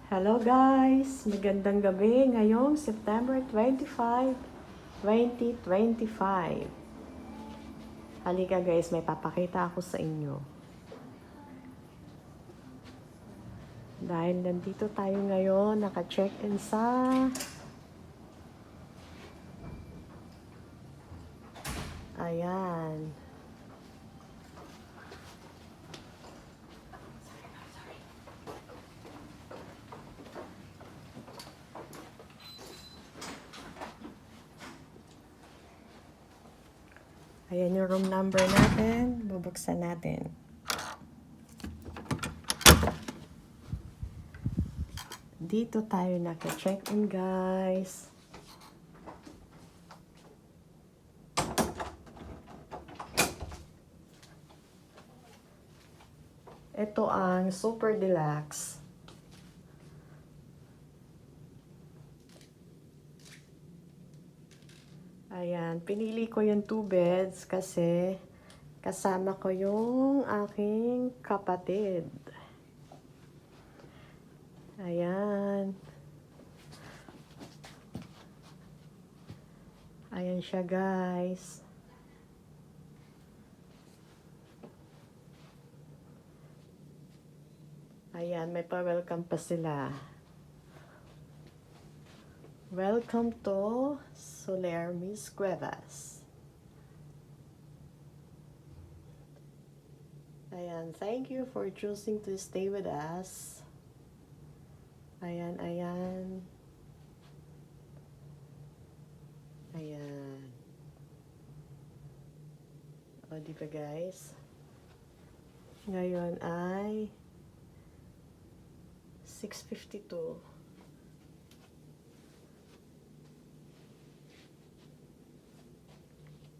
Hello guys! Magandang gabi ngayong September 25, 2025. Halika guys, may papakita ako sa inyo. Dahil nandito tayo ngayon, naka-check-in sa ayan. Ayan yung room number natin. Bubuksan natin. Dito tayo naka-check-in guys. Ito ang Super Deluxe. Ayan, pinili ko yung 2 beds kasi kasama ko yung aking kapatid. Ayan. Ayan siya guys. Ayan, may pa-welcome pa sila. Welcome to Soler Mis Cuevas. Ayan, thank you for choosing to stay with us. Ayan, ayan. Ayan. O, di ba guys? Ngayon ay 6:52.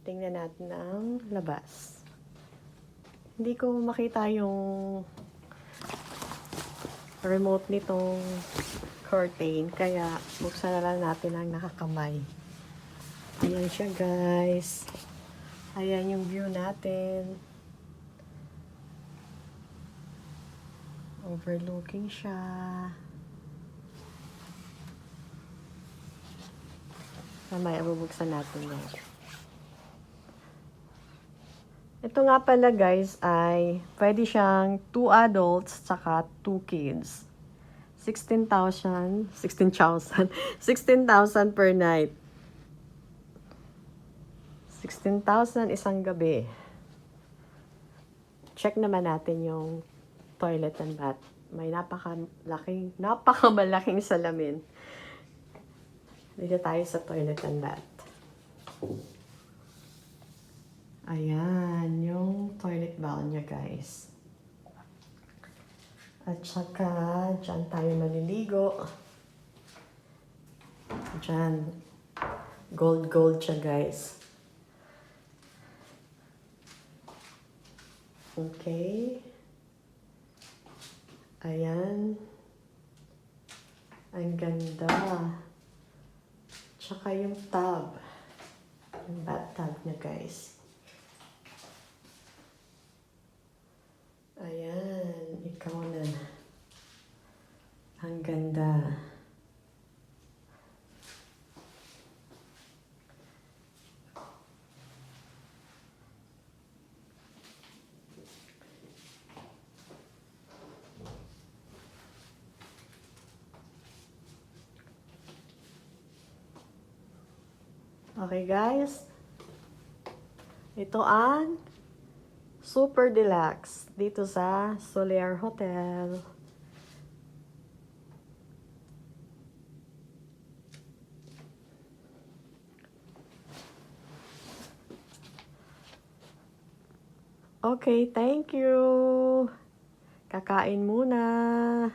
Tingnan natin ang labas. Hindi ko makita yung remote nitong curtain, kaya buksan na lang natin ang nakakamay. Ayan siya guys. Ayan yung view natin. Overlooking siya. Mamaya bubuksan natin yan. Ito nga pala guys ay pwede siyang 2 adults tsaka 2 kids. 16,000 per night. 16,000 isang gabi. Check naman natin yung toilet and bath. May napakamalaking salamin. Dito tayo sa toilet and bath. Ayan, yung toilet bowl niya guys. At saka, dyan tayo maliligo. Dyan, gold siya guys. Okay. Ayan. Ang ganda. Tsaka yung tub. Yung bathtub niya guys. Ayan, ikaw na. Ang ganda. Okay guys. Ito ang Super Deluxe dito sa Soler Hotel. Okay, thank you. Kakain muna.